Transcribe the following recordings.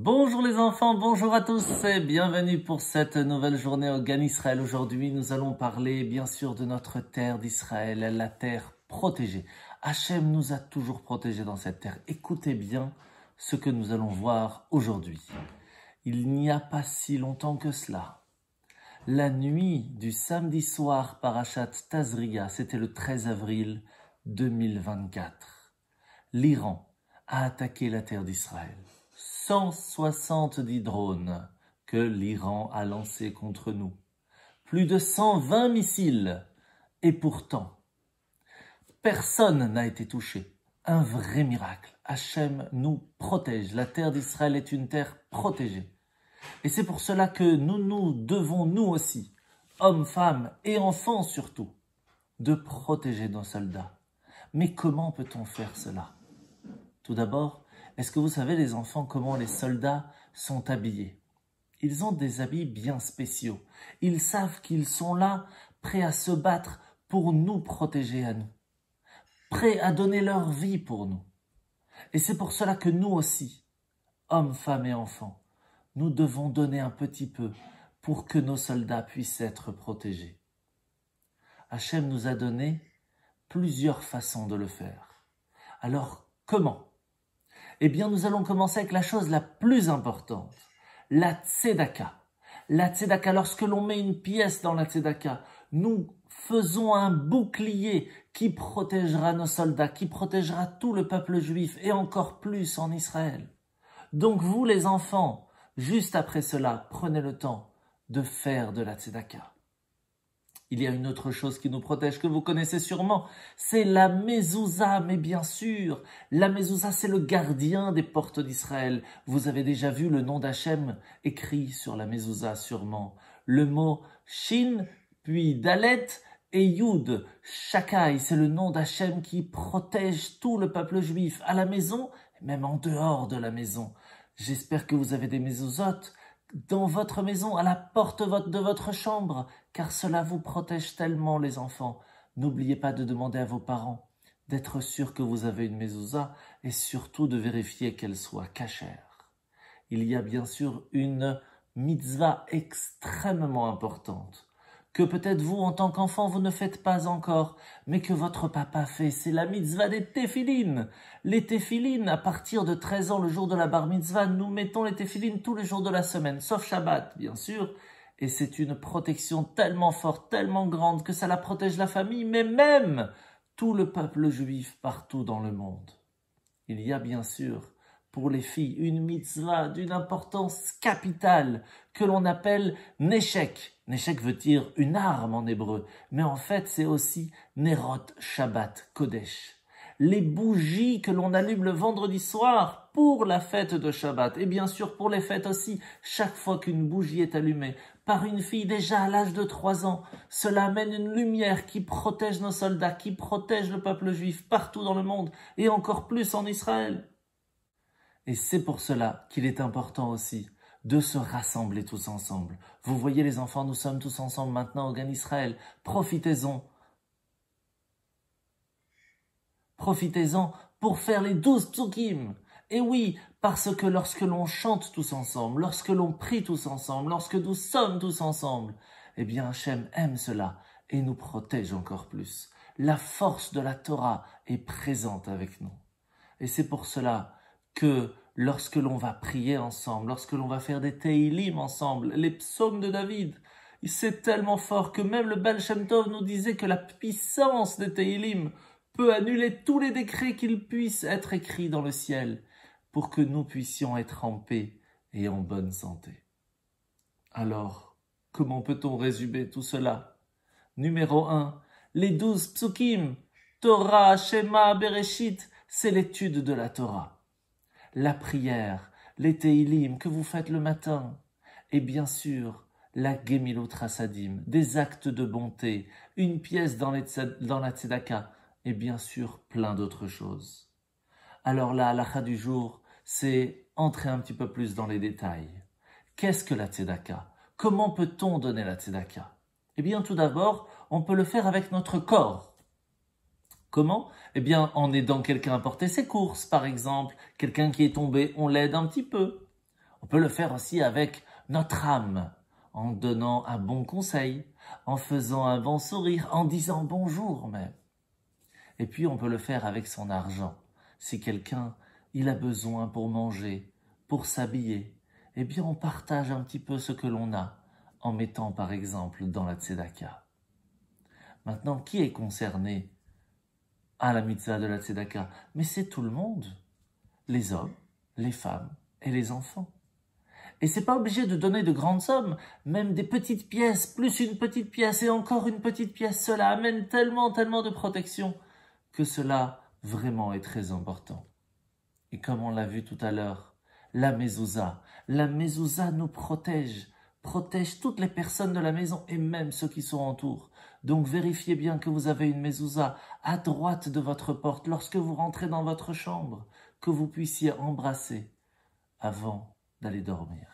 Bonjour les enfants, bonjour à tous et bienvenue pour cette nouvelle journée au Gan Israël. Aujourd'hui, nous allons parler bien sûr de notre terre d'Israël, la terre protégée. Hachem nous a toujours protégés dans cette terre. Écoutez bien ce que nous allons voir aujourd'hui. Il n'y a pas si longtemps que cela, la nuit du samedi soir Parashat Tazria, c'était le 13 avril 2024. L'Iran a attaqué la terre d'Israël. 170 drones que l'Iran a lancés contre nous. Plus de 120 missiles. Et pourtant, personne n'a été touché. Un vrai miracle. Hachem nous protège. La terre d'Israël est une terre protégée. Et c'est pour cela que nous devons, nous aussi, hommes, femmes et enfants surtout, de protéger nos soldats. Mais comment peut-on faire cela? Tout d'abord, est-ce que vous savez les enfants comment les soldats sont habillés? Ils ont des habits bien spéciaux. Ils savent qu'ils sont là, prêts à se battre pour nous protéger à nous. Prêts à donner leur vie pour nous. Et c'est pour cela que nous aussi, hommes, femmes et enfants, nous devons donner un petit peu pour que nos soldats puissent être protégés. Hachem nous a donné plusieurs façons de le faire. Alors, comment? Eh bien, nous allons commencer avec la chose la plus importante, la tzedaka. La tzedaka, lorsque l'on met une pièce dans la tzedaka, nous faisons un bouclier qui protégera nos soldats, qui protégera tout le peuple juif et encore plus en Israël. Donc vous les enfants, juste après cela, prenez le temps de faire de la tzedaka. Il y a une autre chose qui nous protège que vous connaissez sûrement, c'est la mezouza, mais bien sûr, la mezouza c'est le gardien des portes d'Israël. Vous avez déjà vu le nom d'Hachem écrit sur la mezouza sûrement. Le mot Shin, puis Dalet et Yud, Shakai, c'est le nom d'Hachem qui protège tout le peuple juif à la maison, même en dehors de la maison. J'espère que vous avez des mezouzotes dans votre maison, à la porte de votre chambre, car cela vous protège tellement les enfants. N'oubliez pas de demander à vos parents d'être sûr que vous avez une mezouza et surtout de vérifier qu'elle soit cachère. Il y a bien sûr une mitzvah extrêmement importante que peut-être vous, en tant qu'enfant, vous ne faites pas encore, mais que votre papa fait, c'est la mitzvah des téphilines. Les téphilines, à partir de 13 ans, le jour de la bar mitzvah, nous mettons les téphilines tous les jours de la semaine, sauf Shabbat, bien sûr, et c'est une protection tellement forte, tellement grande, que ça la protège la famille, mais même tout le peuple juif partout dans le monde. Il y a bien sûr, pour les filles, une mitzvah d'une importance capitale que l'on appelle Neshek. Neshek veut dire une arme en hébreu, mais en fait c'est aussi Nerot Shabbat Kodesh. Les bougies que l'on allume le vendredi soir pour la fête de Shabbat, et bien sûr pour les fêtes aussi, chaque fois qu'une bougie est allumée par une fille déjà à l'âge de 3 ans, cela amène une lumière qui protège nos soldats, qui protège le peuple juif partout dans le monde, et encore plus en Israël. Et c'est pour cela qu'il est important aussi de se rassembler tous ensemble. Vous voyez les enfants, nous sommes tous ensemble maintenant au Gan Israël. Profitez-en. Profitez-en pour faire les 12 psukim. Et oui, parce que lorsque l'on chante tous ensemble, lorsque l'on prie tous ensemble, lorsque nous sommes tous ensemble, eh bien Hachem aime cela et nous protège encore plus. La force de la Torah est présente avec nous. Et c'est pour cela que lorsque l'on va prier ensemble, lorsque l'on va faire des Teilim ensemble, les psaumes de David, c'est tellement fort que même le Baal Shem Tov nous disait que la puissance des Teilim peut annuler tous les décrets qu'ils puissent être écrits dans le ciel pour que nous puissions être en paix et en bonne santé. Alors, comment peut-on résumer tout cela? Numéro 1, les 12 psukim, Torah, Shema, Bereshit, c'est l'étude de la Torah. La prière, les Teilim que vous faites le matin, et bien sûr la Gemilut Rasadim, des actes de bonté, une pièce dans la Tzedaka, et bien sûr plein d'autres choses. Alors la halakha du jour, c'est entrer un petit peu plus dans les détails. Qu'est-ce que la Tzedaka? Comment peut-on donner la Tzedaka? Eh bien tout d'abord, on peut le faire avec notre corps. Comment? Eh bien, en aidant quelqu'un à porter ses courses, par exemple. Quelqu'un qui est tombé, on l'aide un petit peu. peut le faire aussi avec notre âme, en donnant un bon conseil, en faisant un bon sourire, en disant bonjour même. Et puis on peut le faire avec son argent. Si quelqu'un, il a besoin pour manger, pour s'habiller, eh bien on partage un petit peu ce que l'on a, en mettant par exemple dans la tzedaka. Maintenant, qui est concerné à la mitzvah de la tzedaka? Mais c'est tout le monde, les hommes, les femmes et les enfants. Et c'est pas obligé de donner de grandes sommes, même des petites pièces, plus une petite pièce et encore une petite pièce, cela amène tellement de protection que cela vraiment est très important. Et comme on l'a vu tout à l'heure, la mezouza nous protège toutes les personnes de la maison et même ceux qui sont autour. Donc vérifiez bien que vous avez une mezouza à droite de votre porte lorsque vous rentrez dans votre chambre, que vous puissiez embrasser avant d'aller dormir.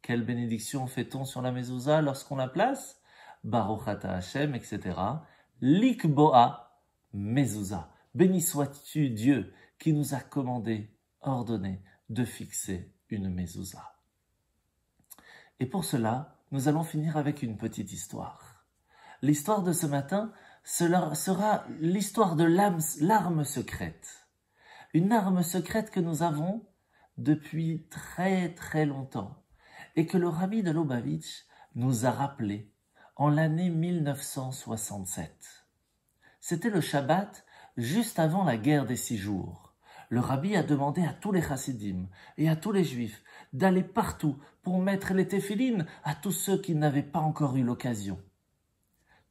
Quelle bénédiction fait-on sur la mezouza lorsqu'on la place? Baruch ata Hashem, etc. Likboa mezouza. Béni sois-tu Dieu qui nous a commandé, ordonné de fixer une mezouza. Et pour cela, nous allons finir avec une petite histoire. L'histoire de ce matin sera l'histoire de l'arme secrète. Une arme secrète que nous avons depuis très longtemps et que le Rabbi de Lubavitch nous a rappelé en l'année 1967. C'était le Shabbat juste avant la guerre des 6 jours. Le Rabbi a demandé à tous les chassidim et à tous les juifs d'aller partout pour mettre les téphilines à tous ceux qui n'avaient pas encore eu l'occasion.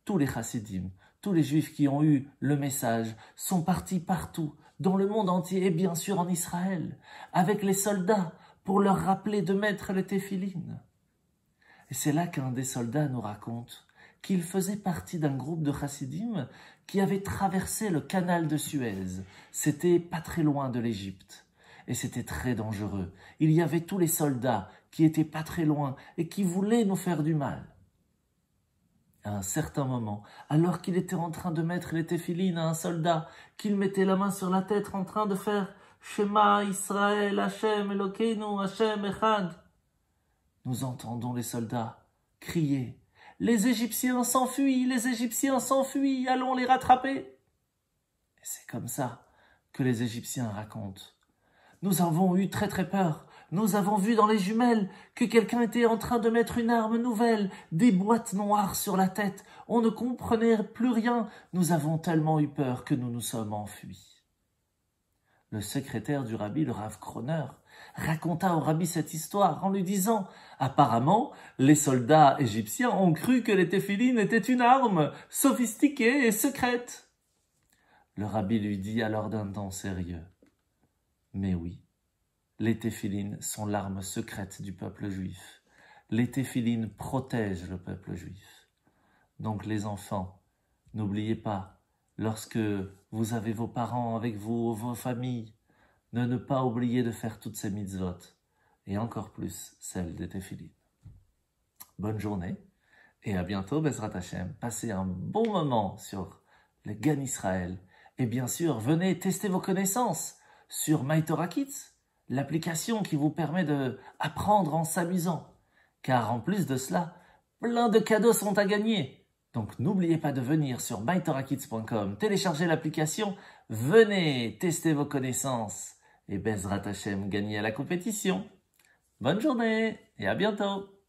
Tous les chassidim, tous les juifs qui ont eu le message sont partis partout, dans le monde entier et bien sûr en Israël, avec les soldats pour leur rappeler de mettre les téphilines. Et c'est là qu'un des soldats nous raconte qu'il faisait partie d'un groupe de chassidim qui avait traversé le canal de Suez. C'était pas très loin de l'Égypte. Et c'était très dangereux. Il y avait tous les soldats qui étaient pas très loin et qui voulaient nous faire du mal. À un certain moment, alors qu'il était en train de mettre les téphilines à un soldat, qu'il mettait la main sur la tête en train de faire Shema Israël, Hashem Elokeinu, Hashem Echad, nous entendons les soldats crier « Les Égyptiens s'enfuient, les Égyptiens s'enfuient, allons les rattraper !» Et c'est comme ça que les Égyptiens racontent. Nous avons eu très peur. Nous avons vu dans les jumelles que quelqu'un était en train de mettre une arme nouvelle, des boîtes noires sur la tête. On ne comprenait plus rien. Nous avons tellement eu peur que nous nous sommes enfuis. Le secrétaire du rabbi, le Rav Kroner, raconta au rabbi cette histoire en lui disant « Apparemment, les soldats égyptiens ont cru que les téphilines étaient une arme sophistiquée et secrète. » Le rabbi lui dit alors d'un ton sérieux « Mais oui, les téphilines sont l'arme secrète du peuple juif. Les téphilines protègent le peuple juif. Donc les enfants, n'oubliez pas, lorsque vous avez vos parents avec vous, vos familles, de ne pas oublier de faire toutes ces mitzvot, et encore plus celles des téphilines. Bonne journée, et à bientôt, Bezrat Hashem. Passez un bon moment sur le Gan Israël, et bien sûr, venez tester vos connaissances sur MyTorah Kids, l'application qui vous permet d'apprendre en s'amusant. Car en plus de cela, plein de cadeaux sont à gagner. Donc n'oubliez pas de venir sur mytorahkids.com, télécharger l'application, venez tester vos connaissances et Bezrat Hashem gagner à la compétition. Bonne journée et à bientôt.